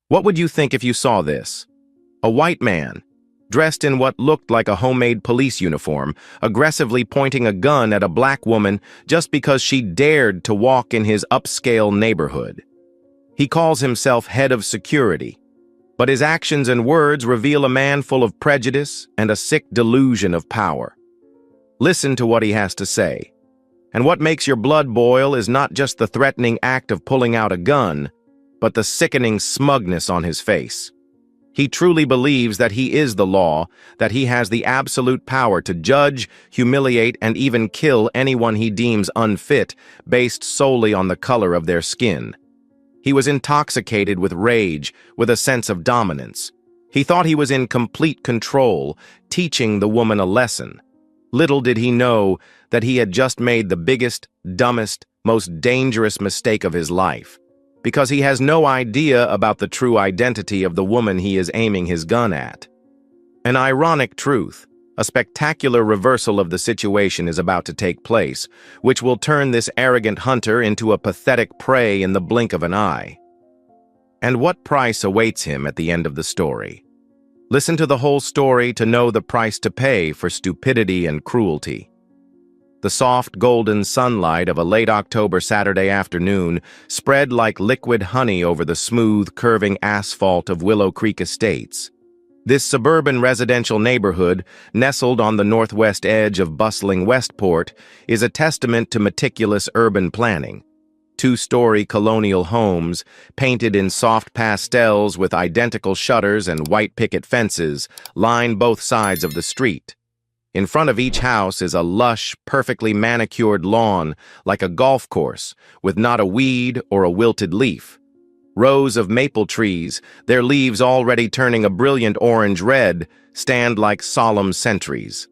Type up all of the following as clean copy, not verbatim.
What would you think if you saw this? A white man, dressed in what looked like a homemade police uniform, aggressively pointing a gun at a black woman just because she dared to walk in his upscale neighborhood. He calls himself head of security, but his actions and words reveal a man full of prejudice and a sick delusion of power. Listen to what he has to say. And what makes your blood boil is not just the threatening act of pulling out a gun, but the sickening smugness on his face. He truly believes that he is the law, that he has the absolute power to judge, humiliate, and even kill anyone he deems unfit based solely on the color of their skin. He was intoxicated with rage, with a sense of dominance. He thought he was in complete control, teaching the woman a lesson. Little did he know that he had just made the biggest, dumbest, most dangerous mistake of his life, because he has no idea about the true identity of the woman he is aiming his gun at. An ironic truth, a spectacular reversal of the situation is about to take place, which will turn this arrogant hunter into a pathetic prey in the blink of an eye. And what price awaits him at the end of the story? Listen to the whole story to know the price to pay for stupidity and cruelty. The soft golden sunlight of a late October Saturday afternoon spread like liquid honey over the smooth, curving asphalt of Willow Creek Estates. This suburban residential neighborhood, nestled on the northwest edge of bustling Westport, is a testament to meticulous urban planning. Two-story colonial homes, painted in soft pastels with identical shutters and white picket fences, line both sides of the street. In front of each house is a lush, perfectly manicured lawn, like a golf course, with not a weed or a wilted leaf. Rows of maple trees, their leaves already turning a brilliant orange-red, stand like solemn sentries.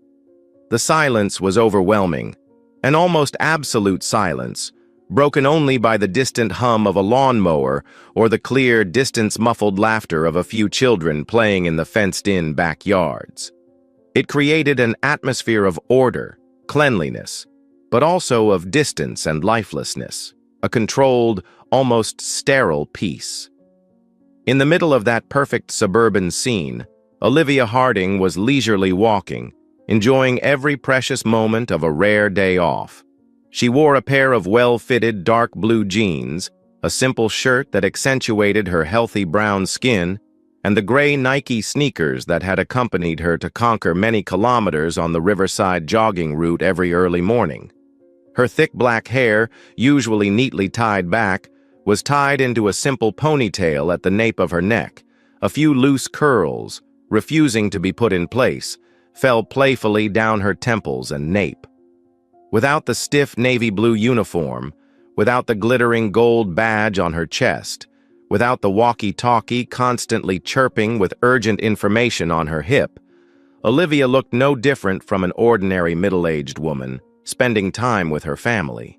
The silence was overwhelming, an almost absolute silence, broken only by the distant hum of a lawnmower or the clear, distance-muffled laughter of a few children playing in the fenced-in backyards. It created an atmosphere of order, cleanliness, but also of distance and lifelessness, a controlled, almost sterile peace. In the middle of that perfect suburban scene, Olivia Harding was leisurely walking, enjoying every precious moment of a rare day off. She wore a pair of well-fitted dark blue jeans, a simple shirt that accentuated her healthy brown skin, and the gray Nike sneakers that had accompanied her to conquer many kilometers on the riverside jogging route every early morning. Her thick black hair, usually neatly tied back, was tied into a simple ponytail at the nape of her neck. A few loose curls, refusing to be put in place, fell playfully down her temples and nape. Without the stiff navy blue uniform, without the glittering gold badge on her chest, without the walkie-talkie constantly chirping with urgent information on her hip, Olivia looked no different from an ordinary middle-aged woman, spending time with her family.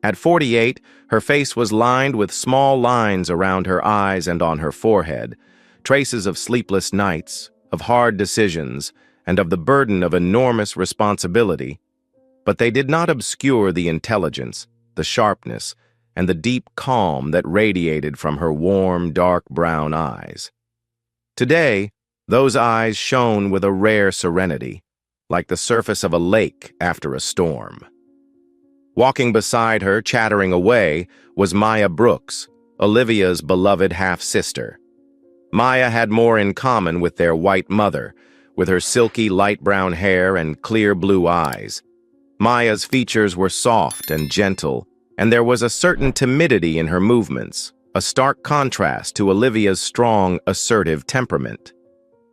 At 48, her face was lined with small lines around her eyes and on her forehead, traces of sleepless nights, of hard decisions, and of the burden of enormous responsibility. But they did not obscure the intelligence, the sharpness, and the deep calm that radiated from her warm, dark brown eyes. Today, those eyes shone with a rare serenity, like the surface of a lake after a storm. Walking beside her, chattering away, was Maya Brooks, Olivia's beloved half-sister. Maya had more in common with their white mother, with her silky light brown hair and clear blue eyes. Maya's features were soft and gentle, and there was a certain timidity in her movements, a stark contrast to Olivia's strong, assertive temperament.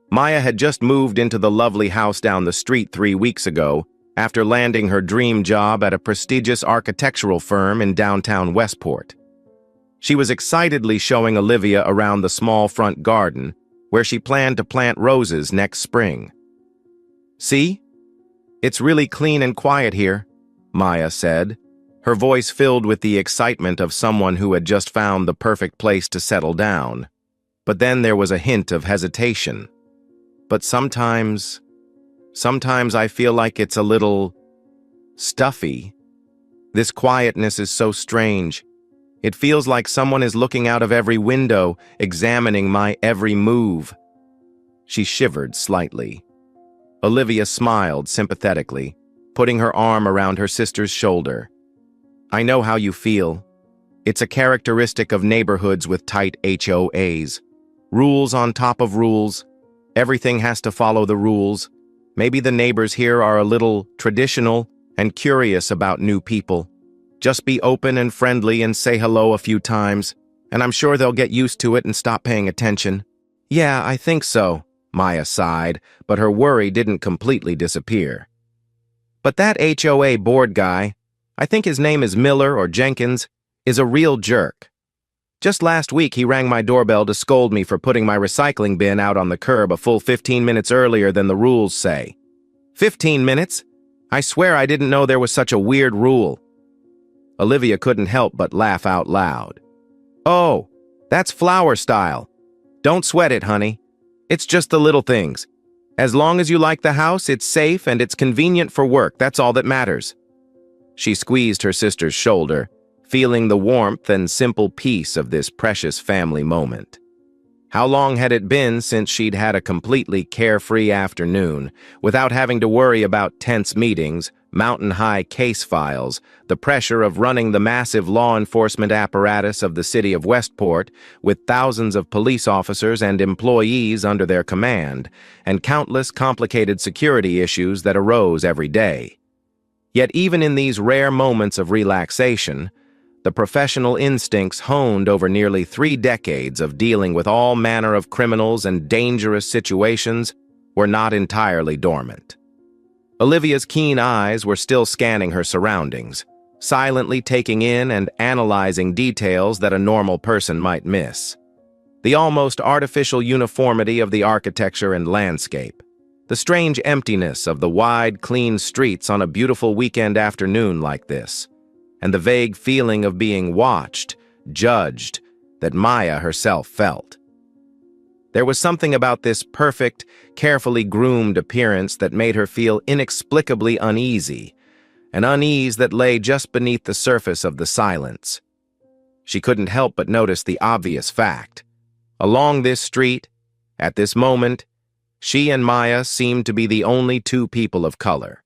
Maya had just moved into the lovely house down the street 3 weeks ago, after landing her dream job at a prestigious architectural firm in downtown Westport. She was excitedly showing Olivia around the small front garden, where she planned to plant roses next spring. "See? It's really clean and quiet here," Maya said, her voice filled with the excitement of someone who had just found the perfect place to settle down. But then there was a hint of hesitation. "But sometimes I feel like it's a little stuffy. This quietness is so strange. It feels like someone is looking out of every window, examining my every move." She shivered slightly. Olivia smiled sympathetically, putting her arm around her sister's shoulder. "I know how you feel. It's a characteristic of neighborhoods with tight HOAs. Rules on top of rules. Everything has to follow the rules. Maybe the neighbors here are a little traditional and curious about new people. Just be open and friendly and say hello a few times, and I'm sure they'll get used to it and stop paying attention." "Yeah, I think so," Maya sighed, but her worry didn't completely disappear. "But that HOA board guy, I think his name is Miller or Jenkins, is a real jerk. Just last week he rang my doorbell to scold me for putting my recycling bin out on the curb a full 15 minutes earlier than the rules say. 15 minutes? I swear I didn't know there was such a weird rule." Olivia couldn't help but laugh out loud. "Oh, that's flower style. Don't sweat it, honey. It's just the little things. As long as you like the house, it's safe and it's convenient for work, that's all that matters." She squeezed her sister's shoulder, feeling the warmth and simple peace of this precious family moment. How long had it been since she'd had a completely carefree afternoon, without having to worry about tense meetings, mountain-high case files, the pressure of running the massive law enforcement apparatus of the city of Westport, with thousands of police officers and employees under their command, and countless complicated security issues that arose every day. Yet even in these rare moments of relaxation, the professional instincts honed over nearly 3 decades of dealing with all manner of criminals and dangerous situations were not entirely dormant. Olivia's keen eyes were still scanning her surroundings, silently taking in and analyzing details that a normal person might miss. The almost artificial uniformity of the architecture and landscape, the strange emptiness of the wide, clean streets on a beautiful weekend afternoon like this, and the vague feeling of being watched, judged, that Maya herself felt. There was something about this perfect, carefully groomed appearance that made her feel inexplicably uneasy, an unease that lay just beneath the surface of the silence. She couldn't help but notice the obvious fact. Along this street, at this moment, she and Maya seemed to be the only 2 people of color.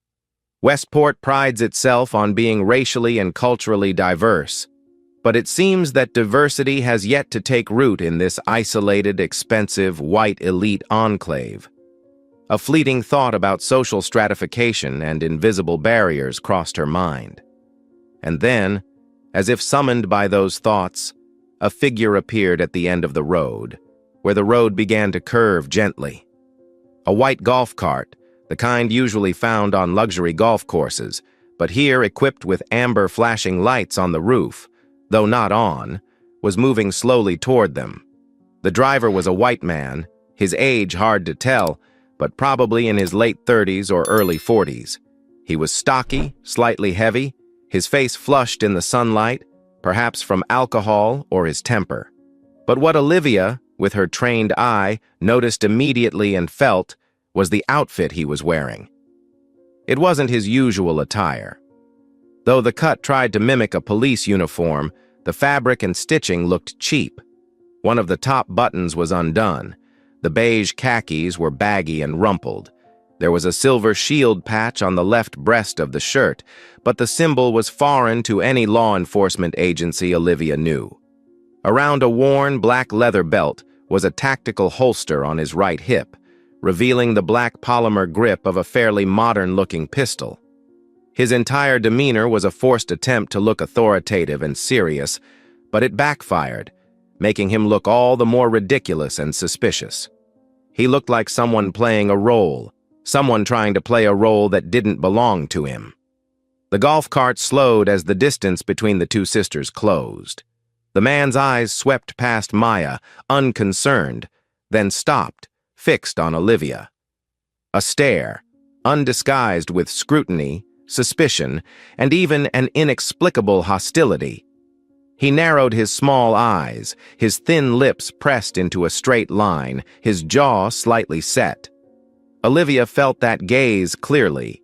Westport prides itself on being racially and culturally diverse, but it seems that diversity has yet to take root in this isolated, expensive, white elite enclave. A fleeting thought about social stratification and invisible barriers crossed her mind. And then, as if summoned by those thoughts, a figure appeared at the end of the road, where the road began to curve gently. A white golf cart, the kind usually found on luxury golf courses, but here equipped with amber flashing lights on the roof, though not on, was moving slowly toward them. The driver was a white man, his age hard to tell, but probably in his late 30s or early 40s. He was stocky, slightly heavy, his face flushed in the sunlight, perhaps from alcohol or his temper. But what Olivia, with her trained eye, noticed immediately and felt was the outfit he was wearing. It wasn't his usual attire. Though the cut tried to mimic a police uniform, the fabric and stitching looked cheap. One of the top buttons was undone. The beige khakis were baggy and rumpled. There was a silver shield patch on the left breast of the shirt, but the symbol was foreign to any law enforcement agency Olivia knew. Around a worn black leather belt was a tactical holster on his right hip, revealing the black polymer grip of a fairly modern-looking pistol. His entire demeanor was a forced attempt to look authoritative and serious, but it backfired, making him look all the more ridiculous and suspicious. He looked like someone playing a role, someone trying to play a role that didn't belong to him. The golf cart slowed as the distance between the 2 sisters closed. The man's eyes swept past Maya, unconcerned, then stopped, fixed on Olivia. A stare, undisguised with scrutiny, suspicion, and even an inexplicable hostility. He narrowed his small eyes, his thin lips pressed into a straight line, his jaw slightly set. Olivia felt that gaze clearly.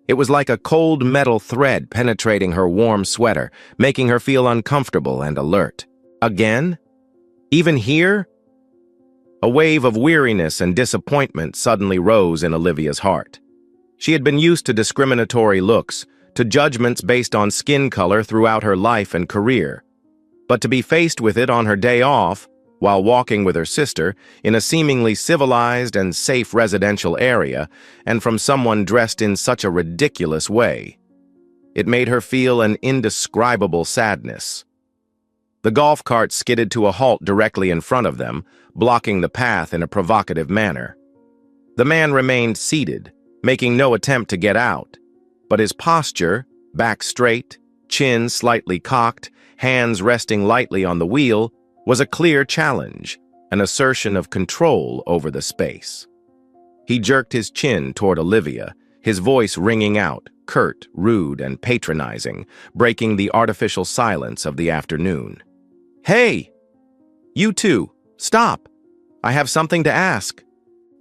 It was like a cold metal thread penetrating her warm sweater, making her feel uncomfortable and alert. Again? Even here? A wave of weariness and disappointment suddenly rose in Olivia's heart. She had been used to discriminatory looks, to judgments based on skin color throughout her life and career. But to be faced with it on her day off, while walking with her sister in a seemingly civilized and safe residential area, and from someone dressed in such a ridiculous way, it made her feel an indescribable sadness. The golf cart skidded to a halt directly in front of them, blocking the path in a provocative manner. The man remained seated, making no attempt to get out, but his posture, back straight, chin slightly cocked, hands resting lightly on the wheel, was a clear challenge, an assertion of control over the space. He jerked his chin toward Olivia, his voice ringing out, curt, rude, and patronizing, breaking the artificial silence of the afternoon. "Hey! You two, stop! I have something to ask."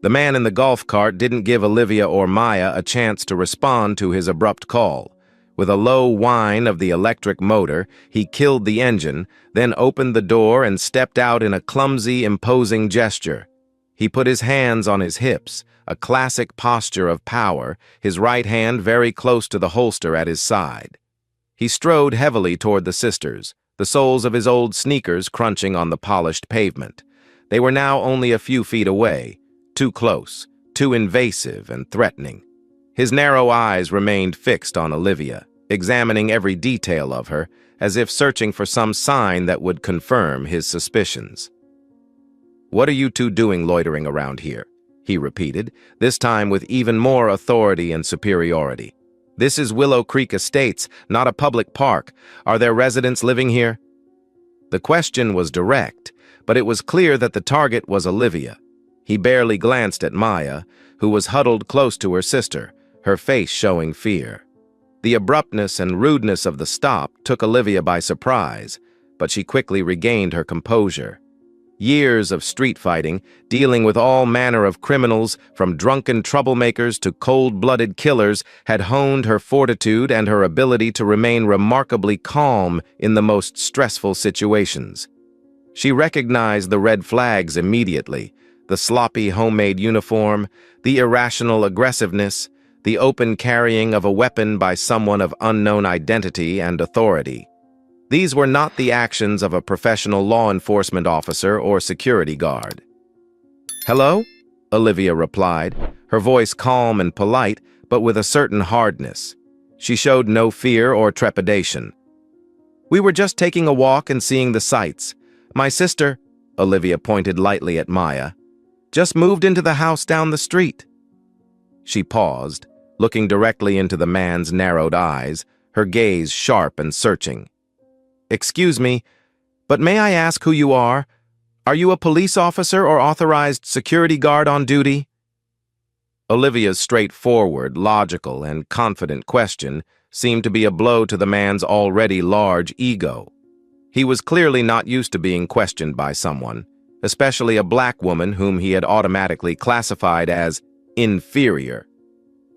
The man in the golf cart didn't give Olivia or Maya a chance to respond to his abrupt call. With a low whine of the electric motor, he killed the engine, then opened the door and stepped out in a clumsy, imposing gesture. He put his hands on his hips, a classic posture of power, his right hand very close to the holster at his side. He strode heavily toward the sisters, the soles of his old sneakers crunching on the polished pavement. They were now only a few feet away, too close, too invasive and threatening. His narrow eyes remained fixed on Olivia, examining every detail of her, as if searching for some sign that would confirm his suspicions. "What are you two doing loitering around here?" he repeated, this time with even more authority and superiority. "This is Willow Creek Estates, not a public park. Are there residents living here?" The question was direct, but it was clear that the target was Olivia. He barely glanced at Maya, who was huddled close to her sister, her face showing fear. The abruptness and rudeness of the stop took Olivia by surprise, but she quickly regained her composure. Years of street fighting, dealing with all manner of criminals, from drunken troublemakers to cold-blooded killers, had honed her fortitude and her ability to remain remarkably calm in the most stressful situations. She recognized the red flags immediately: the sloppy homemade uniform, the irrational aggressiveness, the open carrying of a weapon by someone of unknown identity and authority. These were not the actions of a professional law enforcement officer or security guard. "Hello?" Olivia replied, her voice calm and polite, but with a certain hardness. She showed no fear or trepidation. "We were just taking a walk and seeing the sights. My sister," Olivia pointed lightly at Maya, "just moved into the house down the street." She paused, looking directly into the man's narrowed eyes, her gaze sharp and searching. "Excuse me, but may I ask who you are? Are you a police officer or authorized security guard on duty?" Olivia's straightforward, logical, and confident question seemed to be a blow to the man's already large ego. He was clearly not used to being questioned by someone, especially a black woman whom he had automatically classified as inferior.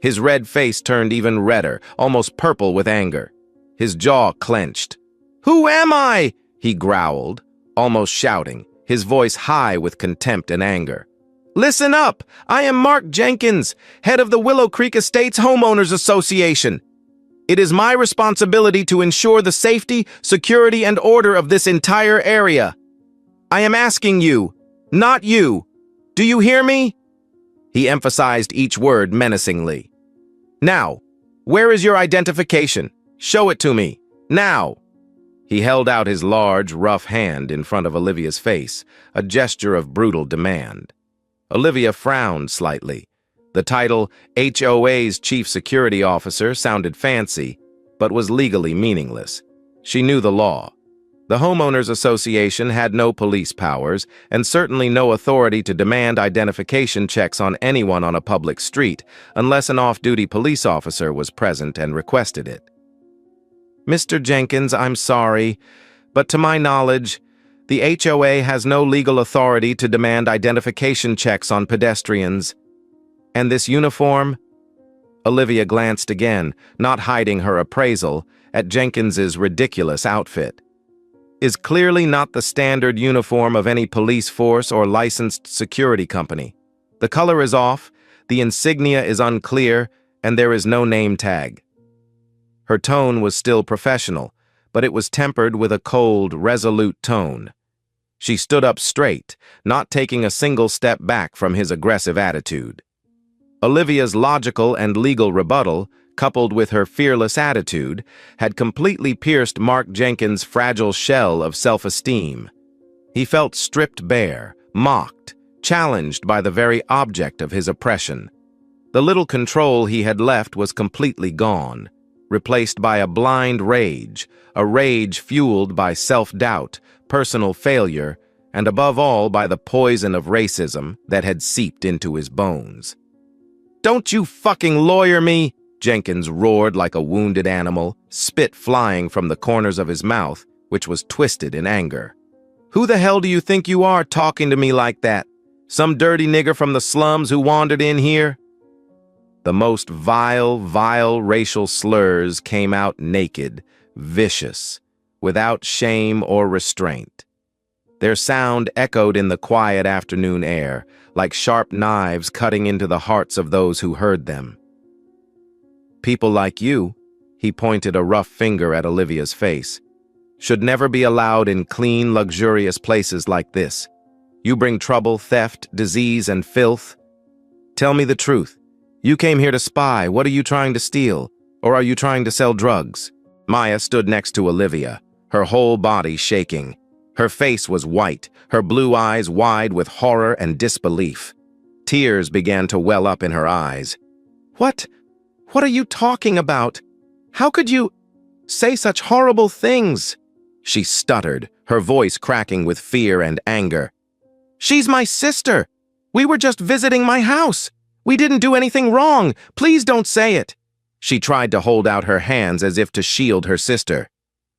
His red face turned even redder, almost purple with anger. His jaw clenched. "Who am I?" he growled, almost shouting, his voice high with contempt and anger. "Listen up! I am Mark Jenkins, head of the Willow Creek Estates Homeowners Association. It is my responsibility to ensure the safety, security, and order of this entire area. I am asking you, not you. Do you hear me?" He emphasized each word menacingly. "Now, where is your identification? Show it to me. Now." He held out his large, rough hand in front of Olivia's face, a gesture of brutal demand. Olivia frowned slightly. The title HOA's Chief Security Officer sounded fancy, but was legally meaningless. She knew the law. The Homeowners Association had no police powers and certainly no authority to demand identification checks on anyone on a public street unless an off-duty police officer was present and requested it. "Mr. Jenkins, I'm sorry, but to my knowledge, the HOA has no legal authority to demand identification checks on pedestrians. And this uniform?" Olivia glanced again, not hiding her appraisal, at Jenkins's ridiculous outfit. Is clearly not the standard uniform of any police force or licensed security company. The color is off, the insignia is unclear, and there is no name tag. Her tone was still professional, but it was tempered with a cold, resolute tone. She stood up straight, not taking a single step back from his aggressive attitude. Olivia's logical and legal rebuttal, coupled with her fearless attitude, had completely pierced Mark Jenkins' fragile shell of self-esteem. He felt stripped bare, mocked, challenged by the very object of his oppression. The little control he had left was completely gone, replaced by a blind rage, a rage fueled by self-doubt, personal failure, and above all by the poison of racism that had seeped into his bones. "Don't you fucking lawyer me!" Jenkins roared like a wounded animal, spit flying from the corners of his mouth, which was twisted in anger. "Who the hell do you think you are talking to me like that? Some dirty nigger from the slums who wandered in here?" The most vile racial slurs came out naked, vicious, without shame or restraint. Their sound echoed in the quiet afternoon air, like sharp knives cutting into the hearts of those who heard them. "People like you," he pointed a rough finger at Olivia's face, "should never be allowed in clean, luxurious places like this. You bring trouble, theft, disease, and filth. Tell me the truth. You came here to spy. What are you trying to steal? Or are you trying to sell drugs?" Maya stood next to Olivia, her whole body shaking. Her face was white, her blue eyes wide with horror and disbelief. Tears began to well up in her eyes. What are you talking about? How could you say such horrible things?" She stuttered, her voice cracking with fear and anger. "She's my sister. We were just visiting my house. We didn't do anything wrong. Please don't say it." She tried to hold out her hands as if to shield her sister.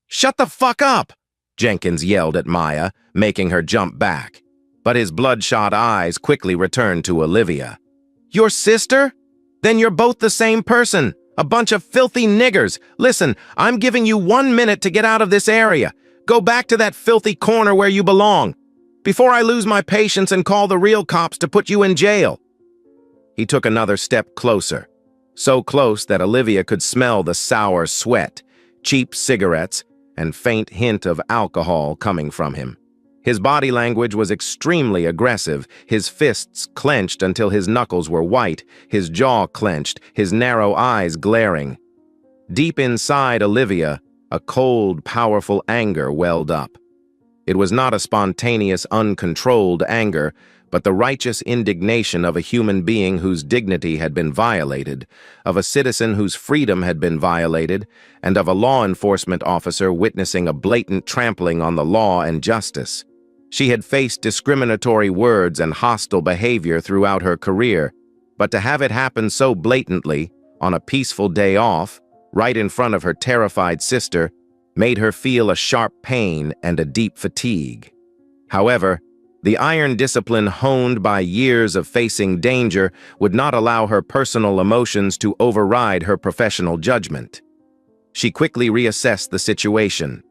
"Shut the fuck up!" Jenkins yelled at Maya, making her jump back. But his bloodshot eyes quickly returned to Olivia. "Your sister? Then you're both the same person. A bunch of filthy niggers. Listen, I'm giving you 1 minute to get out of this area. Go back to that filthy corner where you belong, before I lose my patience and call the real cops to put you in jail." He took another step closer, so close that Olivia could smell the sour sweat, cheap cigarettes, and faint hint of alcohol coming from him. His body language was extremely aggressive, his fists clenched until his knuckles were white, his jaw clenched, his narrow eyes glaring. Deep inside Olivia, a cold, powerful anger welled up. It was not a spontaneous, uncontrolled anger, but the righteous indignation of a human being whose dignity had been violated, of a citizen whose freedom had been violated, and of a law enforcement officer witnessing a blatant trampling on the law and justice. She had faced discriminatory words and hostile behavior throughout her career, but to have it happen so blatantly, on a peaceful day off, right in front of her terrified sister, made her feel a sharp pain and a deep fatigue. However, the iron discipline honed by years of facing danger would not allow her personal emotions to override her professional judgment. She quickly reassessed the situation.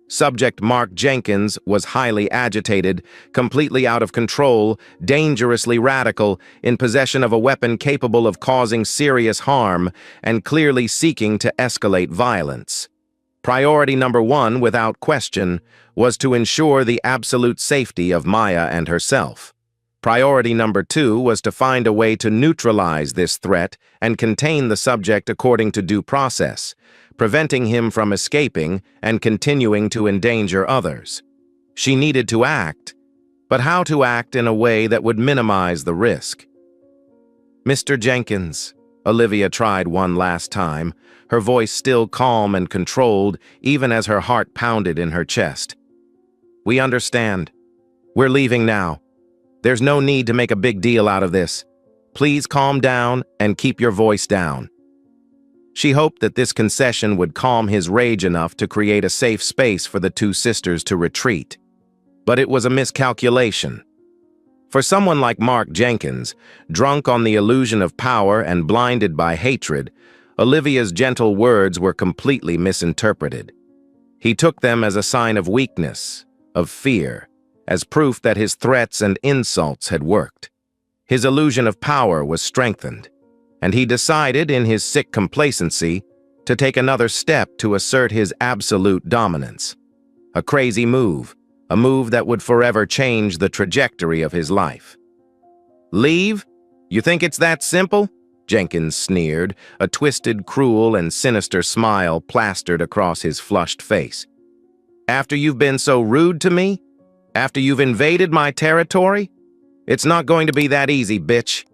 Subject Mark Jenkins was highly agitated, completely out of control, dangerously radical, in possession of a weapon capable of causing serious harm, and clearly seeking to escalate violence. Priority number 1, without question, was to ensure the absolute safety of Maya and herself. Priority number 2 was to find a way to neutralize this threat and contain the subject according to due process, preventing him from escaping and continuing to endanger others. She needed to act, but how to act in a way that would minimize the risk. "Mr. Jenkins," Olivia tried one last time, her voice still calm and controlled even as her heart pounded in her chest. "We understand. We're leaving now. There's no need to make a big deal out of this. Please calm down and keep your voice down." She hoped that this concession would calm his rage enough to create a safe space for the two sisters to retreat. But it was a miscalculation. For someone like Mark Jenkins, drunk on the illusion of power and blinded by hatred, Olivia's gentle words were completely misinterpreted. He took them as a sign of weakness, of fear, as proof that his threats and insults had worked. His illusion of power was strengthened, and he decided, in his sick complacency, to take another step to assert his absolute dominance. A crazy move, a move that would forever change the trajectory of his life. "Leave? You think it's that simple?" Jenkins sneered, a twisted, cruel, and sinister smile plastered across his flushed face. "After you've been so rude to me? After you've invaded my territory? It's not going to be that easy, bitch."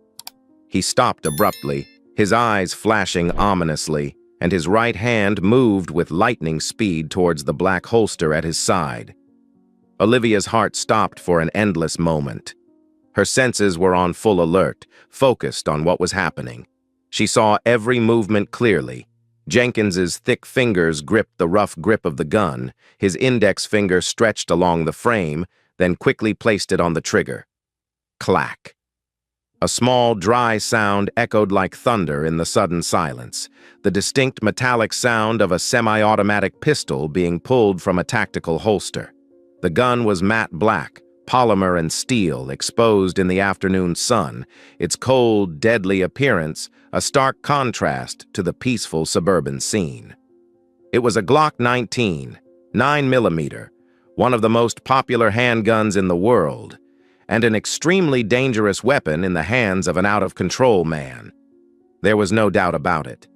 He stopped abruptly, his eyes flashing ominously, and his right hand moved with lightning speed towards the black holster at his side. Olivia's heart stopped for an endless moment. Her senses were on full alert, focused on what was happening. She saw every movement clearly. Jenkins's thick fingers gripped the rough grip of the gun, his index finger stretched along the frame, then quickly placed it on the trigger. Clack. A small, dry sound echoed like thunder in the sudden silence, the distinct metallic sound of a semi-automatic pistol being pulled from a tactical holster. The gun was matte black, polymer and steel exposed in the afternoon sun, its cold, deadly appearance a stark contrast to the peaceful suburban scene. It was a Glock 19, 9mm, one of the most popular handguns in the world, and an extremely dangerous weapon in the hands of an out-of-control man. There was no doubt about it.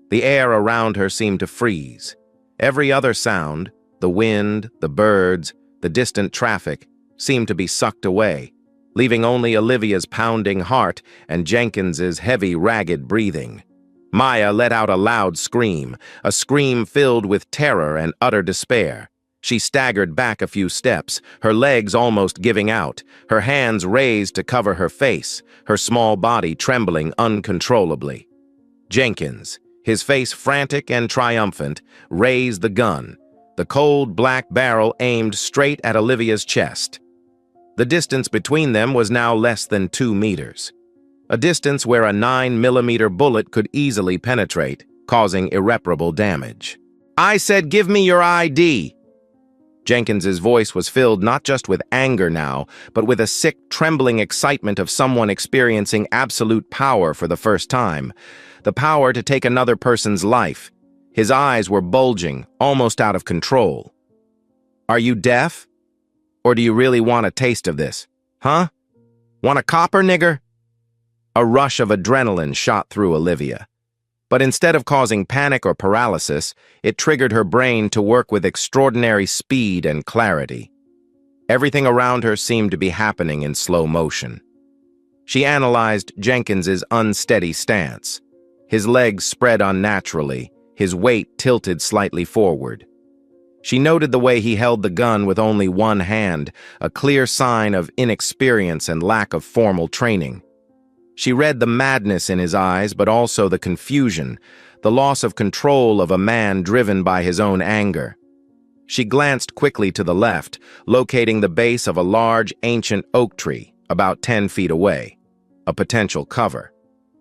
The air around her seemed to freeze. Every other sound, the wind, the birds, the distant traffic, seemed to be sucked away, leaving only Olivia's pounding heart and Jenkins's heavy, ragged breathing. Maya let out a loud scream, a scream filled with terror and utter despair. She staggered back a few steps, her legs almost giving out, her hands raised to cover her face, her small body trembling uncontrollably. Jenkins, his face frantic and triumphant, raised the gun, the cold black barrel aimed straight at Olivia's chest. The distance between them was now less than 2 meters, a distance where a 9mm bullet could easily penetrate, causing irreparable damage. "I said, give me your ID!" Jenkins's voice was filled not just with anger now, but with a sick, trembling excitement of someone experiencing absolute power for the first time. The power to take another person's life. His eyes were bulging, almost out of control. "Are you deaf? Or do you really want a taste of this? Huh? Want a copper, nigger?" A rush of adrenaline shot through Olivia. But instead of causing panic or paralysis, it triggered her brain to work with extraordinary speed and clarity. Everything around her seemed to be happening in slow motion. She analyzed Jenkins's unsteady stance. His legs spread unnaturally, his weight tilted slightly forward. She noted the way he held the gun with only one hand, a clear sign of inexperience and lack of formal training. She read the madness in his eyes, but also the confusion, the loss of control of a man driven by his own anger. She glanced quickly to the left, locating the base of a large, ancient oak tree, about 10 feet away, a potential cover.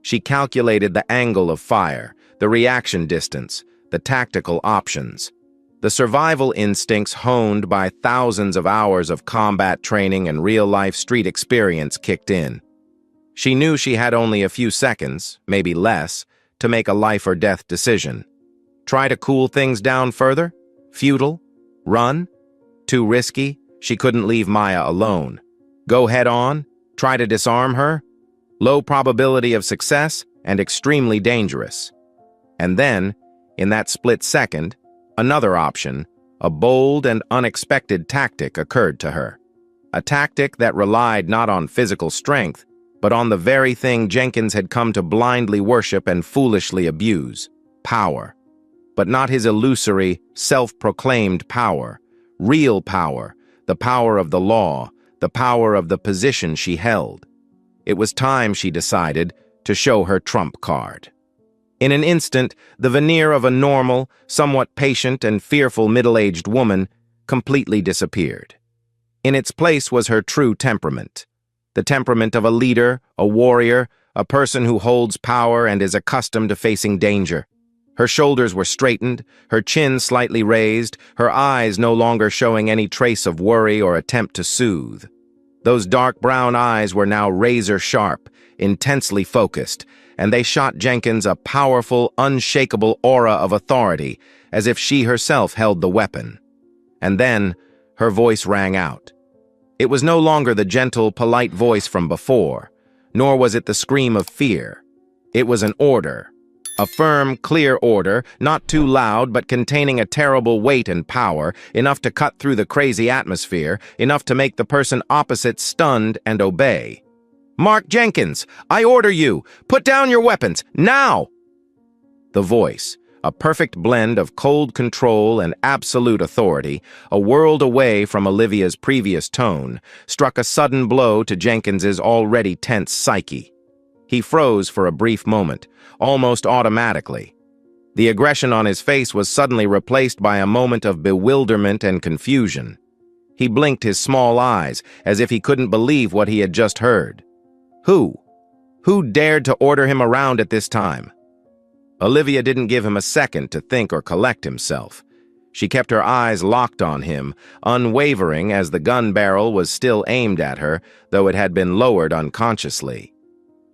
She calculated the angle of fire, the reaction distance, the tactical options. The survival instincts honed by thousands of hours of combat training and real-life street experience kicked in. She knew she had only a few seconds, maybe less, to make a life-or-death decision. Try to cool things down further? Futile? Run? Too risky? She couldn't leave Maya alone. Go head-on? Try to disarm her? Low probability of success and extremely dangerous. And then, in that split second, another option, a bold and unexpected tactic occurred to her. A tactic that relied not on physical strength, but on the very thing Jenkins had come to blindly worship and foolishly abuse, power. But not his illusory, self-proclaimed power, real power, the power of the law, the power of the position she held. It was time, she decided, to show her trump card. In an instant, the veneer of a normal, somewhat patient and fearful middle-aged woman completely disappeared. In its place was her true temperament. the temperament of a leader, a warrior, a person who holds power and is accustomed to facing danger. Her shoulders were straightened, her chin slightly raised, her eyes no longer showing any trace of worry or attempt to soothe. Those dark brown eyes were now razor-sharp, intensely focused, and they shot Jenkins a powerful, unshakable aura of authority, as if she herself held the weapon. And then, her voice rang out. It was no longer the gentle, polite voice from before, nor was it the scream of fear. It was an order. A firm, clear order, not too loud but containing a terrible weight and power, enough to cut through the crazy atmosphere, enough to make the person opposite stunned and obey. "Mark Jenkins, I order you! Put down your weapons, now!" The voice, a perfect blend of cold control and absolute authority, a world away from Olivia's previous tone, struck a sudden blow to Jenkins's already tense psyche. He froze for a brief moment, almost automatically. The aggression on his face was suddenly replaced by a moment of bewilderment and confusion. He blinked his small eyes, as if he couldn't believe what he had just heard. Who? Who dared to order him around at this time? Olivia didn't give him a second to think or collect himself. She kept her eyes locked on him, unwavering as the gun barrel was still aimed at her, though it had been lowered unconsciously.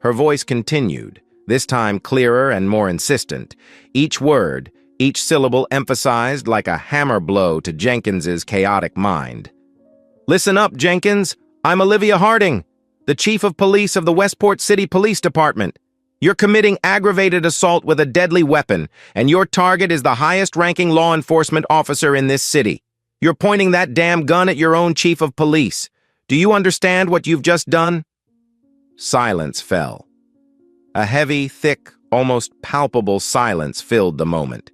Her voice continued, this time clearer and more insistent, each word, each syllable emphasized like a hammer blow to Jenkins's chaotic mind. "Listen up, Jenkins. I'm Olivia Harding, the Chief of Police of the Westport City Police Department. You're committing aggravated assault with a deadly weapon, and your target is the highest-ranking law enforcement officer in this city. You're pointing that damn gun at your own chief of police. Do you understand what you've just done?" Silence fell. A heavy, thick, almost palpable silence filled the moment.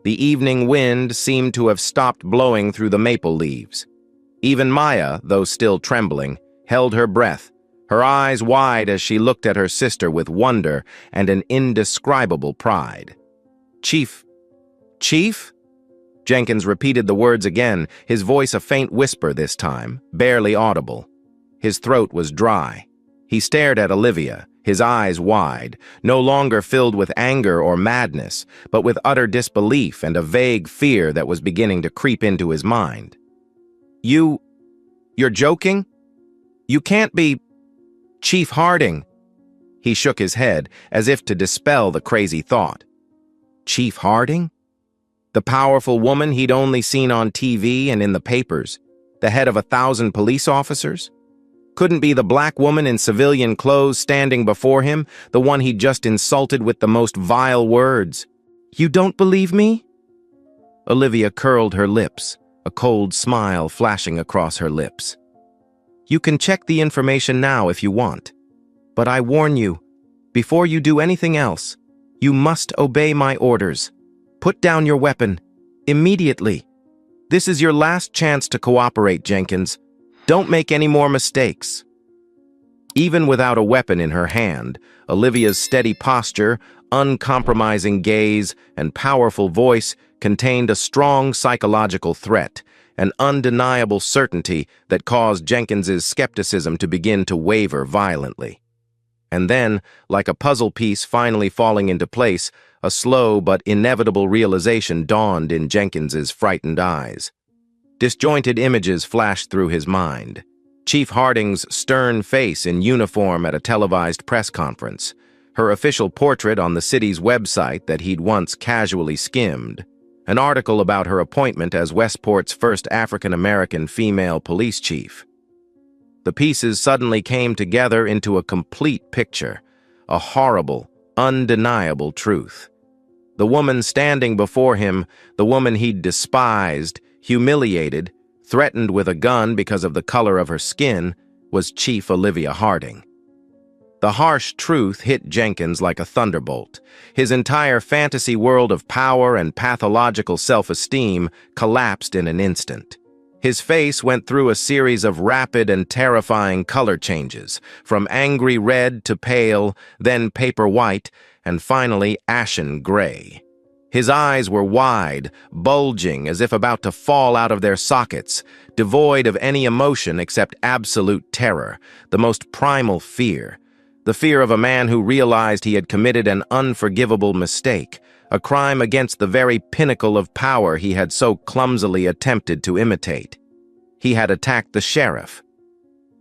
The evening wind seemed to have stopped blowing through the maple leaves. Even Maya, though still trembling, held her breath, her eyes wide as she looked at her sister with wonder and an indescribable pride. "Chief? Chief?" Jenkins repeated the words again, his voice a faint whisper this time, barely audible. His throat was dry. He stared at Olivia, his eyes wide, no longer filled with anger or madness, but with utter disbelief and a vague fear that was beginning to creep into his mind. You're joking? You can't be Chief Harding." He shook his head, as if to dispel the crazy thought. Chief Harding? The powerful woman he'd only seen on TV and in the papers, the head of 1,000 police officers? Couldn't be the black woman in civilian clothes standing before him, the one he'd just insulted with the most vile words. "You don't believe me?" Olivia curled her lips, a cold smile flashing across her lips. "You can check the information now if you want. But I warn you, before you do anything else, you must obey my orders. Put down your weapon, immediately. This is your last chance to cooperate, Jenkins. Don't make any more mistakes." Even without a weapon in her hand, Olivia's steady posture, uncompromising gaze, and powerful voice contained a strong psychological threat, an undeniable certainty that caused Jenkins's skepticism to begin to waver violently. And then, like a puzzle piece finally falling into place, a slow but inevitable realization dawned in Jenkins's frightened eyes. Disjointed images flashed through his mind. Chief Harding's stern face in uniform at a televised press conference, her official portrait on the city's website that he'd once casually skimmed, an article about her appointment as Westport's first African-American female police chief. The pieces suddenly came together into a complete picture, a horrible, undeniable truth. The woman standing before him, the woman he'd despised, humiliated, threatened with a gun because of the color of her skin, was Chief Olivia Harding. The harsh truth hit Jenkins like a thunderbolt. His entire fantasy world of power and pathological self-esteem collapsed in an instant. His face went through a series of rapid and terrifying color changes, from angry red to pale, then paper white, and finally ashen gray. His eyes were wide, bulging as if about to fall out of their sockets, devoid of any emotion except absolute terror, the most primal fear. The fear of a man who realized he had committed an unforgivable mistake, a crime against the very pinnacle of power he had so clumsily attempted to imitate. He had attacked the sheriff.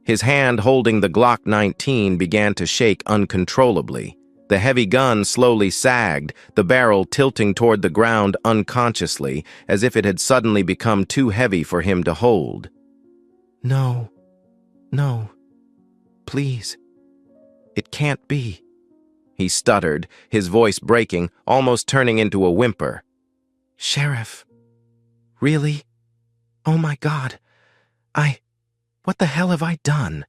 His hand holding the Glock 19 began to shake uncontrollably. The heavy gun slowly sagged, the barrel tilting toward the ground unconsciously, as if it had suddenly become too heavy for him to hold. "No, no, please. It can't be," he stuttered, his voice breaking, almost turning into a whimper. "Sheriff? Really? Oh my God. What the hell have I done?"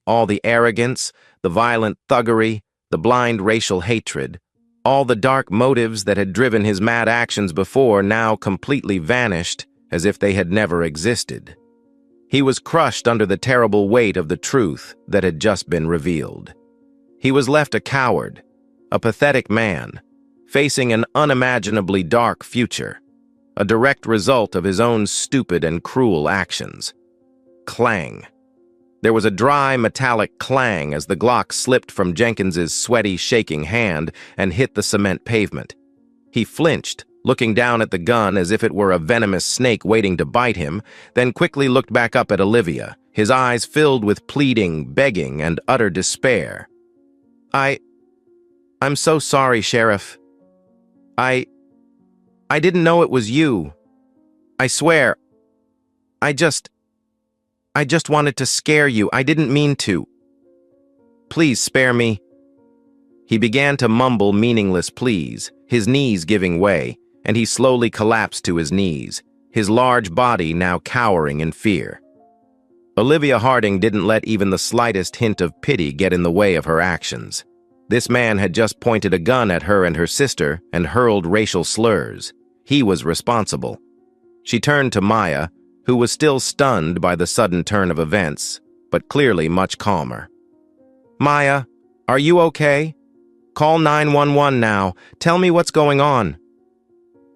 All the arrogance, the violent thuggery, the blind racial hatred, all the dark motives that had driven his mad actions before now completely vanished as if they had never existed. He was crushed under the terrible weight of the truth that had just been revealed. He was left a coward, a pathetic man, facing an unimaginably dark future, a direct result of his own stupid and cruel actions. Clang. There was a dry, metallic clang as the Glock slipped from Jenkins's sweaty, shaking hand and hit the cement pavement. He flinched, looking down at the gun as if it were a venomous snake waiting to bite him, then quickly looked back up at Olivia, his eyes filled with pleading, begging, and utter despair. I'm so sorry, Sheriff. I didn't know it was you. I swear. I just wanted to scare you. I didn't mean to. Please spare me." He began to mumble meaningless pleas, his knees giving way, and he slowly collapsed to his knees, his large body now cowering in fear. Olivia Harding didn't let even the slightest hint of pity get in the way of her actions. This man had just pointed a gun at her and her sister and hurled racial slurs. He was responsible. She turned to Maya, who was still stunned by the sudden turn of events, but clearly much calmer. "Maya, are you okay? Call 911 now. Tell me what's going on."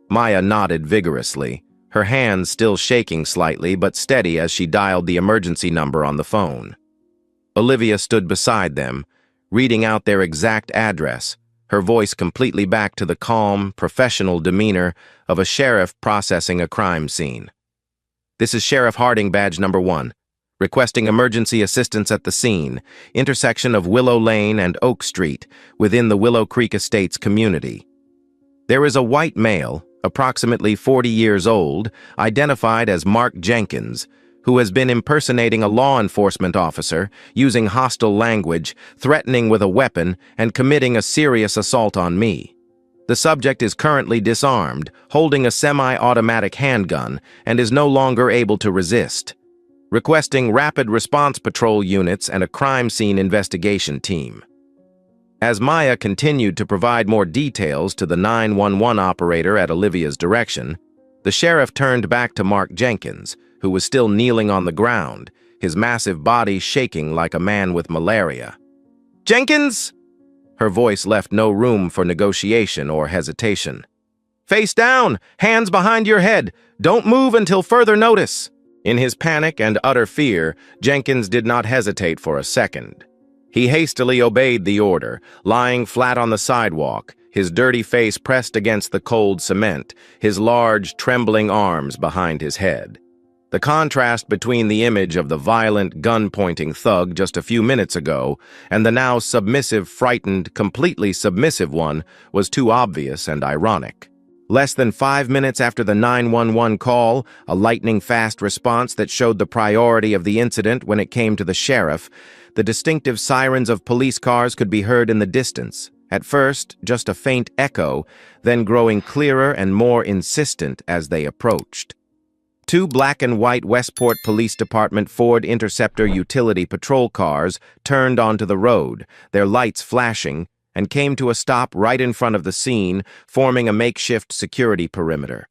Maya nodded vigorously, her hands still shaking slightly but steady as she dialed the emergency number on the phone. Olivia stood beside them, reading out their exact address, her voice completely back to the calm, professional demeanor of a sheriff processing a crime scene. "This is Sheriff Harding, badge number 1, requesting emergency assistance at the scene, intersection of Willow Lane and Oak Street, within the Willow Creek Estates community. There is a white male, approximately 40 years old, identified as Mark Jenkins, who has been impersonating a law enforcement officer, using hostile language, threatening with a weapon, and committing a serious assault on me. The subject is currently disarmed, holding a semi-automatic handgun, and is no longer able to resist. Requesting rapid response patrol units and a crime scene investigation team." As Maya continued to provide more details to the 911 operator at Olivia's direction, the sheriff turned back to Mark Jenkins, who was still kneeling on the ground, his massive body shaking like a man with malaria. "Jenkins!" Her voice left no room for negotiation or hesitation. "Face down! Hands behind your head! Don't move until further notice!" In his panic and utter fear, Jenkins did not hesitate for a second. He hastily obeyed the order, lying flat on the sidewalk, his dirty face pressed against the cold cement, his large, trembling arms behind his head. The contrast between the image of the violent, gun-pointing thug just a few minutes ago and the now submissive, frightened, completely submissive one was too obvious and ironic. Less than 5 minutes after the 911 call, a lightning-fast response that showed the priority of the incident when it came to the sheriff, the distinctive sirens of police cars could be heard in the distance. At first, just a faint echo, then growing clearer and more insistent as they approached. 2 black and white Westport Police Department Ford Interceptor utility patrol cars turned onto the road, their lights flashing, and came to a stop right in front of the scene, forming a makeshift security perimeter.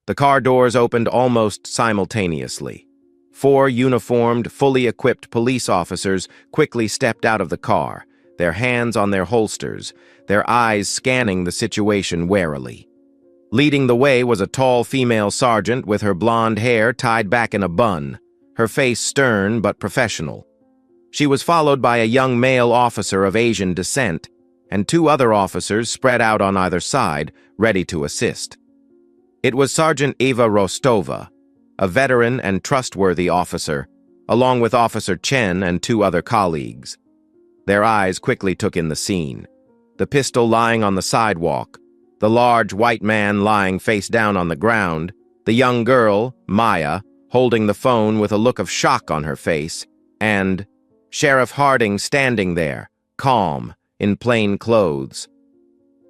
The car doors opened almost simultaneously. 4 uniformed, fully equipped police officers quickly stepped out of the car, their hands on their holsters, their eyes scanning the situation warily. Leading the way was a tall female sergeant with her blonde hair tied back in a bun, her face stern but professional. She was followed by a young male officer of Asian descent, and two other officers spread out on either side, ready to assist. It was Sergeant Eva Rostova, a veteran and trustworthy officer, along with Officer Chen and two other colleagues. Their eyes quickly took in the scene. The pistol lying on the sidewalk, the large white man lying face down on the ground, the young girl, Maya, holding the phone with a look of shock on her face, and Sheriff Harding standing there, calm, in plain clothes.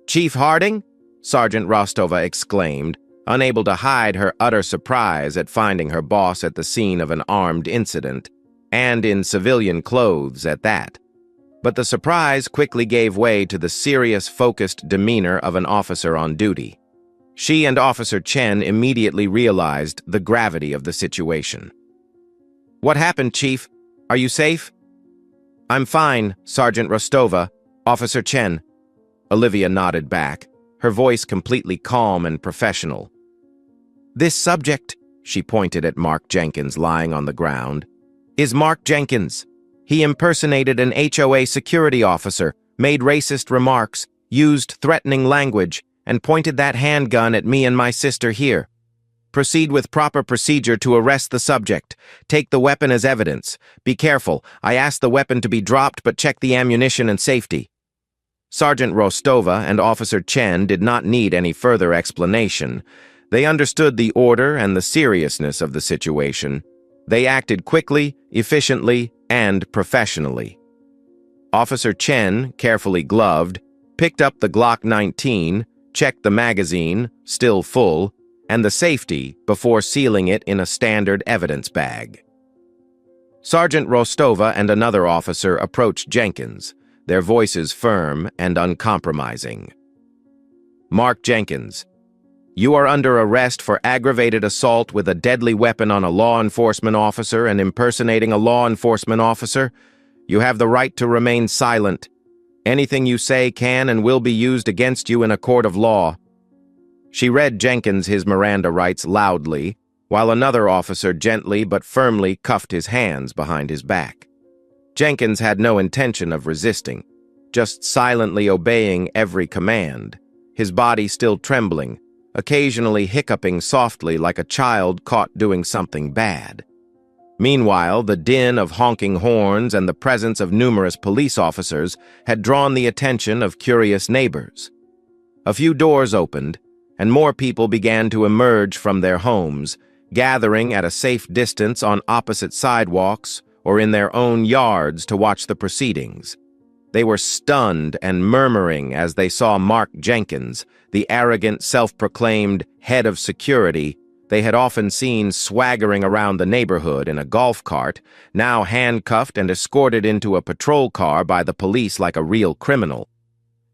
"Chief Harding?" Sergeant Rostova exclaimed, unable to hide her utter surprise at finding her boss at the scene of an armed incident, and in civilian clothes at that. But the surprise quickly gave way to the serious, focused demeanor of an officer on duty. She and Officer Chen immediately realized the gravity of the situation. "What happened, Chief? Are you safe?" "I'm fine, Sergeant Rostova, Officer Chen." Olivia nodded back, her voice completely calm and professional. "This subject," she pointed at Mark Jenkins lying on the ground, "is Mark Jenkins. He impersonated an HOA security officer, made racist remarks, used threatening language, and pointed that handgun at me and my sister here. Proceed with proper procedure to arrest the subject. Take the weapon as evidence. Be careful. I asked the weapon to be dropped, but check the ammunition and safety." Sergeant Rostova and Officer Chen did not need any further explanation. They understood the order and the seriousness of the situation. They acted quickly, efficiently, and professionally. Officer Chen, carefully gloved, picked up the Glock 19, checked the magazine, still full, and the safety before sealing it in a standard evidence bag. Sergeant Rostova and another officer approached Jenkins, their voices firm and uncompromising. "Mark Jenkins, you are under arrest for aggravated assault with a deadly weapon on a law enforcement officer and impersonating a law enforcement officer. You have the right to remain silent. Anything you say can and will be used against you in a court of law." She read Jenkins his Miranda rights loudly, while another officer gently but firmly cuffed his hands behind his back. Jenkins had no intention of resisting, just silently obeying every command, his body still trembling, occasionally hiccuping softly like a child caught doing something bad. Meanwhile, the din of honking horns and the presence of numerous police officers had drawn the attention of curious neighbors. A few doors opened, and more people began to emerge from their homes, gathering at a safe distance on opposite sidewalks or in their own yards to watch the proceedings. They were stunned and murmuring as they saw Mark Jenkins, the arrogant, self-proclaimed head of security they had often seen swaggering around the neighborhood in a golf cart, now handcuffed and escorted into a patrol car by the police like a real criminal.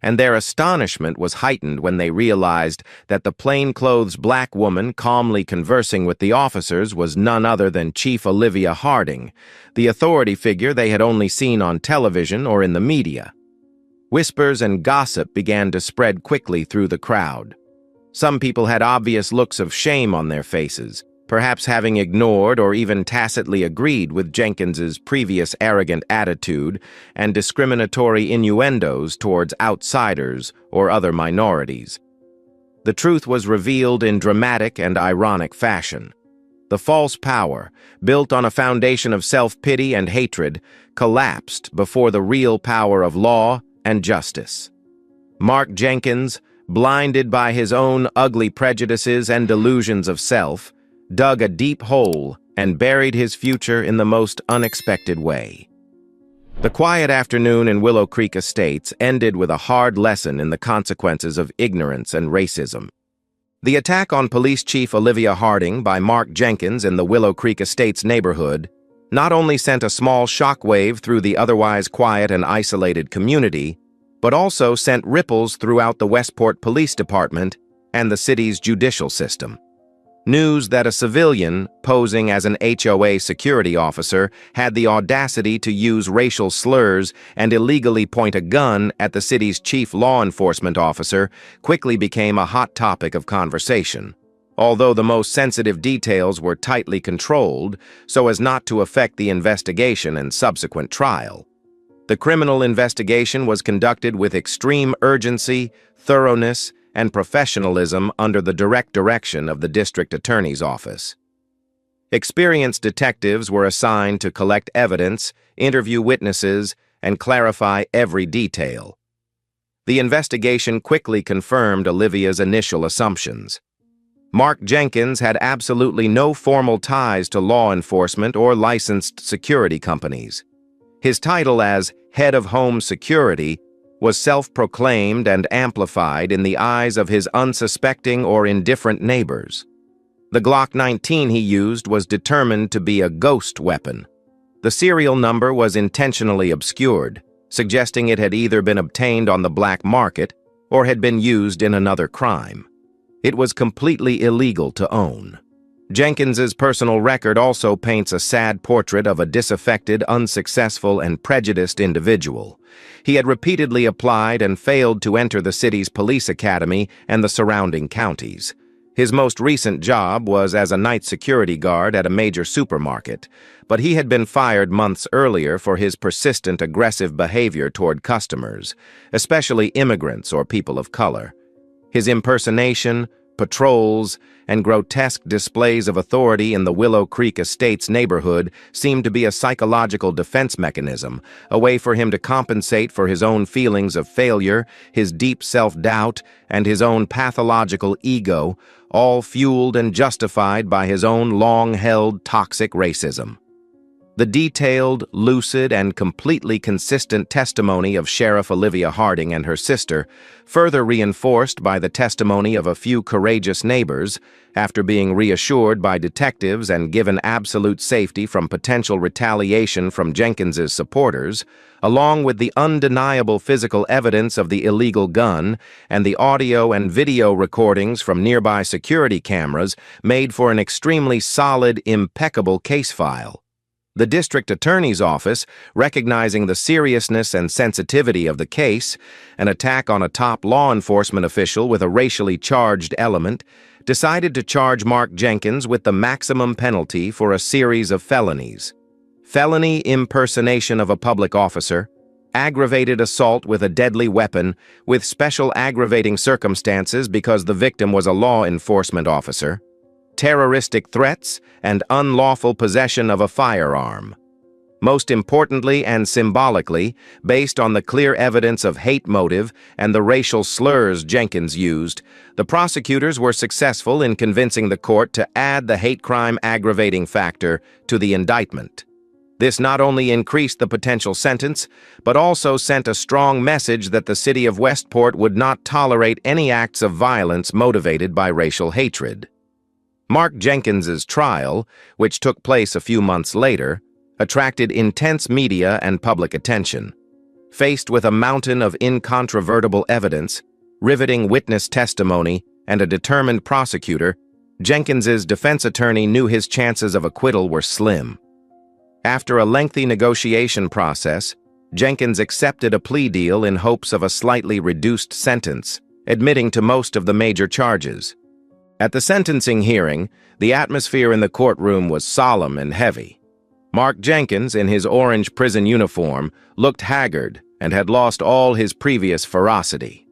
And their astonishment was heightened when they realized that the plainclothes black woman calmly conversing with the officers was none other than Chief Olivia Harding, the authority figure they had only seen on television or in the media. Whispers and gossip began to spread quickly through the crowd. Some people had obvious looks of shame on their faces, perhaps having ignored or even tacitly agreed with Jenkins's previous arrogant attitude and discriminatory innuendos towards outsiders or other minorities. The truth was revealed in dramatic and ironic fashion. The false power, built on a foundation of self-pity and hatred, collapsed before the real power of law and justice. Mark Jenkins, blinded by his own ugly prejudices and delusions of self, dug a deep hole and buried his future in the most unexpected way. The quiet afternoon in Willow Creek Estates ended with a hard lesson in the consequences of ignorance and racism. The attack on Police Chief Olivia Harding by Mark Jenkins in the Willow Creek Estates neighborhood not only sent a small shockwave through the otherwise quiet and isolated community, but also sent ripples throughout the Westport Police Department and the city's judicial system. News that a civilian, posing as an HOA security officer, had the audacity to use racial slurs and illegally point a gun at the city's chief law enforcement officer quickly became a hot topic of conversation, although the most sensitive details were tightly controlled so as not to affect the investigation and subsequent trial. The criminal investigation was conducted with extreme urgency, thoroughness, and professionalism under the direct direction of the district attorney's office. Experienced detectives were assigned to collect evidence, interview witnesses, and clarify every detail. The investigation quickly confirmed Olivia's initial assumptions. Mark Jenkins had absolutely no formal ties to law enforcement or licensed security companies. His title as head of home security was self-proclaimed and amplified in the eyes of his unsuspecting or indifferent neighbors. The Glock 19 he used was determined to be a ghost weapon. The serial number was intentionally obscured, suggesting it had either been obtained on the black market or had been used in another crime. It was completely illegal to own. Jenkins's personal record also paints a sad portrait of a disaffected, unsuccessful, and prejudiced individual. He had repeatedly applied and failed to enter the city's police academy and the surrounding counties. His most recent job was as a night security guard at a major supermarket, but he had been fired months earlier for his persistent aggressive behavior toward customers, especially immigrants or people of color. His impersonation, patrols, and grotesque displays of authority in the Willow Creek Estates neighborhood seemed to be a psychological defense mechanism, a way for him to compensate for his own feelings of failure, his deep self-doubt, and his own pathological ego, all fueled and justified by his own long-held toxic racism. The detailed, lucid, and completely consistent testimony of Sheriff Olivia Harding and her sister, further reinforced by the testimony of a few courageous neighbors, after being reassured by detectives and given absolute safety from potential retaliation from Jenkins's supporters, along with the undeniable physical evidence of the illegal gun and the audio and video recordings from nearby security cameras, made for an extremely solid, impeccable case file. The district attorney's office, recognizing the seriousness and sensitivity of the case, an attack on a top law enforcement official with a racially charged element, decided to charge Mark Jenkins with the maximum penalty for a series of felonies: felony impersonation of a public officer, aggravated assault with a deadly weapon with special aggravating circumstances because the victim was a law enforcement officer, terroristic threats, and unlawful possession of a firearm. Most importantly and symbolically, based on the clear evidence of hate motive and the racial slurs Jenkins used, the prosecutors were successful in convincing the court to add the hate crime aggravating factor to the indictment. This not only increased the potential sentence, but also sent a strong message that the city of Westport would not tolerate any acts of violence motivated by racial hatred. Mark Jenkins's trial, which took place a few months later, attracted intense media and public attention. Faced with a mountain of incontrovertible evidence, riveting witness testimony, and a determined prosecutor, Jenkins's defense attorney knew his chances of acquittal were slim. After a lengthy negotiation process, Jenkins accepted a plea deal in hopes of a slightly reduced sentence, admitting to most of the major charges. At the sentencing hearing, the atmosphere in the courtroom was solemn and heavy. Mark Jenkins, in his orange prison uniform, looked haggard and had lost all his previous ferocity.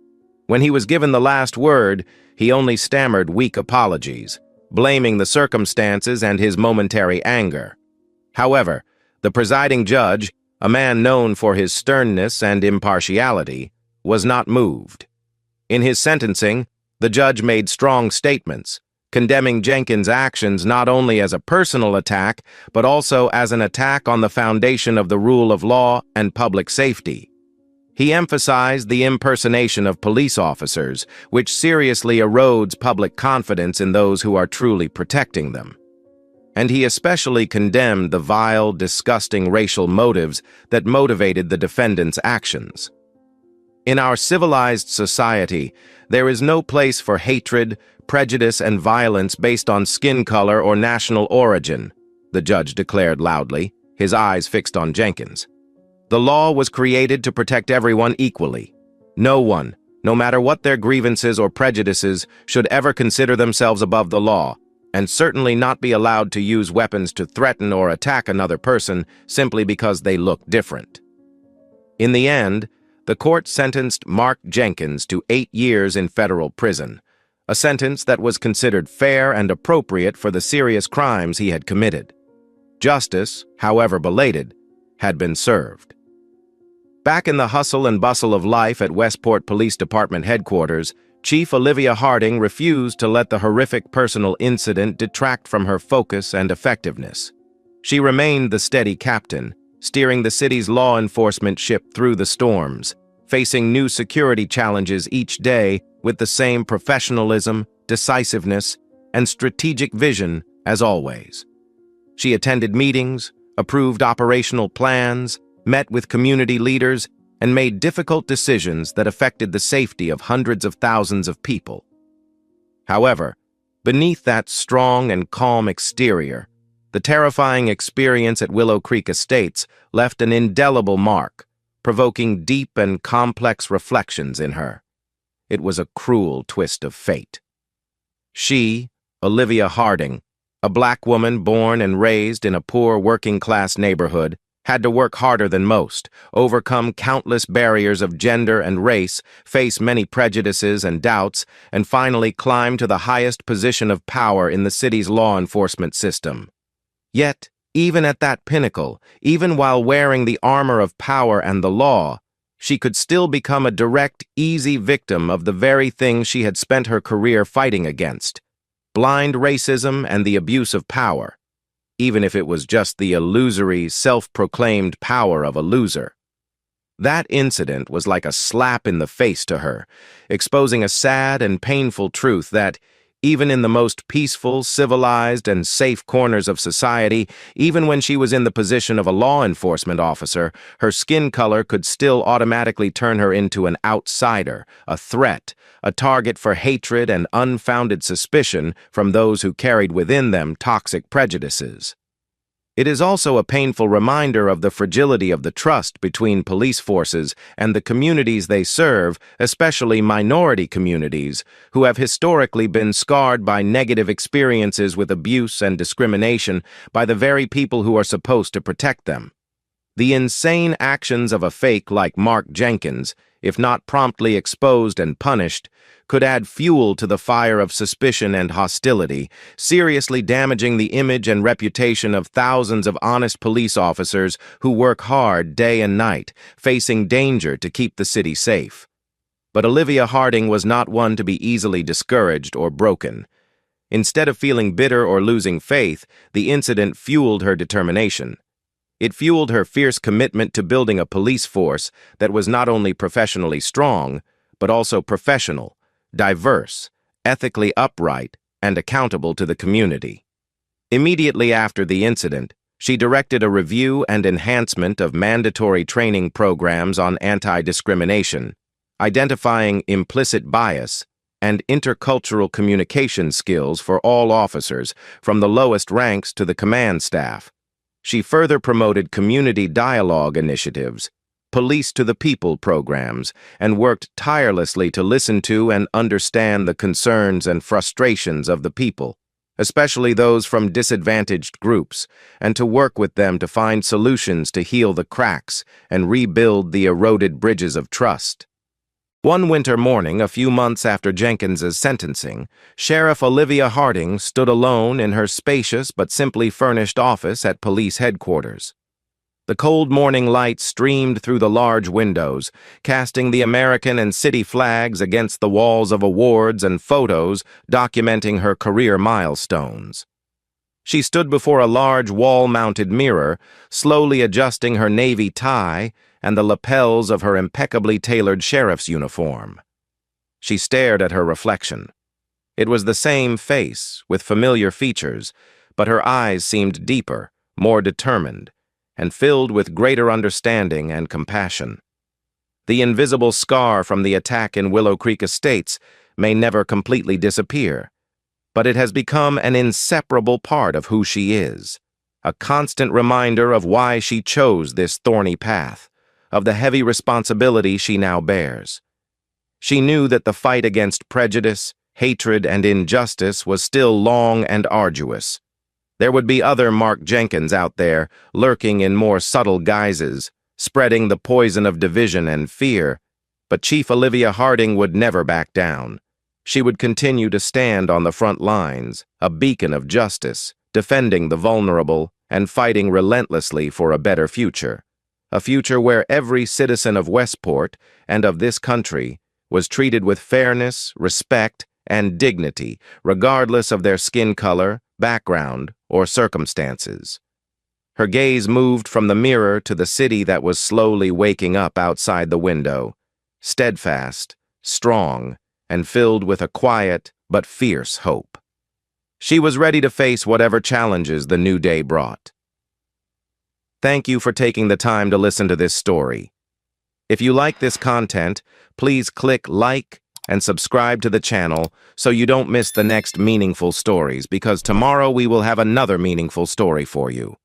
When he was given the last word, he only stammered weak apologies, blaming the circumstances and his momentary anger. However, the presiding judge, a man known for his sternness and impartiality, was not moved. In his sentencing, the judge made strong statements, condemning Jenkins' actions not only as a personal attack, but also as an attack on the foundation of the rule of law and public safety. He emphasized the impersonation of police officers, which seriously erodes public confidence in those who are truly protecting them. And he especially condemned the vile, disgusting racial motives that motivated the defendant's actions. In our civilized society, there is no place for hatred, prejudice and violence based on skin color or national origin," the judge declared loudly, his eyes fixed on Jenkins. "The law was created to protect everyone equally. No one, no matter what their grievances or prejudices, should ever consider themselves above the law, and certainly not be allowed to use weapons to threaten or attack another person simply because they look different." In the end, the court sentenced Mark Jenkins to 8 years in federal prison, a sentence that was considered fair and appropriate for the serious crimes he had committed. Justice, however belated, had been served. Back in the hustle and bustle of life at Westport Police Department headquarters, Chief Olivia Harding refused to let the horrific personal incident detract from her focus and effectiveness. She remained the steady captain, steering the city's law enforcement ship through the storms, facing new security challenges each day with the same professionalism, decisiveness, and strategic vision as always. She attended meetings, approved operational plans, met with community leaders, and made difficult decisions that affected the safety of hundreds of thousands of people. However, beneath that strong and calm exterior, the terrifying experience at Willow Creek Estates left an indelible mark, provoking deep and complex reflections in her. It was a cruel twist of fate. She, Olivia Harding, a black woman born and raised in a poor working-class neighborhood, had to work harder than most, overcome countless barriers of gender and race, face many prejudices and doubts, and finally climb to the highest position of power in the city's law enforcement system. Yet, even at that pinnacle, even while wearing the armor of power and the law, she could still become a direct, easy victim of the very thing she had spent her career fighting against: blind racism and the abuse of power, even if it was just the illusory, self-proclaimed power of a loser. That incident was like a slap in the face to her, exposing a sad and painful truth that, even in the most peaceful, civilized, and safe corners of society, even when she was in the position of a law enforcement officer, her skin color could still automatically turn her into an outsider, a threat, a target for hatred and unfounded suspicion from those who carried within them toxic prejudices. It is also a painful reminder of the fragility of the trust between police forces and the communities they serve, especially minority communities, who have historically been scarred by negative experiences with abuse and discrimination by the very people who are supposed to protect them. The insane actions of a fake like Mark Jenkins, if not promptly exposed and punished, could add fuel to the fire of suspicion and hostility, seriously damaging the image and reputation of thousands of honest police officers who work hard day and night, facing danger to keep the city safe. But Olivia Harding was not one to be easily discouraged or broken. Instead of feeling bitter or losing faith, the incident fueled her determination. It fueled her fierce commitment to building a police force that was not only professionally strong, but also professional, diverse, ethically upright, and accountable to the community. Immediately after the incident, she directed a review and enhancement of mandatory training programs on anti-discrimination, identifying implicit bias, and intercultural communication skills for all officers, from the lowest ranks to the command staff. She further promoted community dialogue initiatives, police to the people programs, and worked tirelessly to listen to and understand the concerns and frustrations of the people, especially those from disadvantaged groups, and to work with them to find solutions to heal the cracks and rebuild the eroded bridges of trust. One winter morning, a few months after Jenkins's sentencing, Sheriff Olivia Harding stood alone in her spacious but simply furnished office at police headquarters. The cold morning light streamed through the large windows, casting the American and city flags against the walls of awards and photos documenting her career milestones. She stood before a large wall-mounted mirror, slowly adjusting her navy tie and the lapels of her impeccably tailored sheriff's uniform. She stared at her reflection. It was the same face, with familiar features, but her eyes seemed deeper, more determined, and filled with greater understanding and compassion. The invisible scar from the attack in Willow Creek Estates may never completely disappear, but it has become an inseparable part of who she is, a constant reminder of why she chose this thorny path, of the heavy responsibility she now bears. She knew that the fight against prejudice, hatred, and injustice was still long and arduous. There would be other Mark Jenkins out there, lurking in more subtle guises, spreading the poison of division and fear, but Chief Olivia Harding would never back down. She would continue to stand on the front lines, a beacon of justice, defending the vulnerable and fighting relentlessly for a better future. A future where every citizen of Westport and of this country was treated with fairness, respect, and dignity, regardless of their skin color, background, or circumstances. Her gaze moved from the mirror to the city that was slowly waking up outside the window, steadfast, strong, and filled with a quiet but fierce hope. She was ready to face whatever challenges the new day brought. Thank you for taking the time to listen to this story. If you like this content, please click like and subscribe to the channel so you don't miss the next meaningful stories, because tomorrow we will have another meaningful story for you.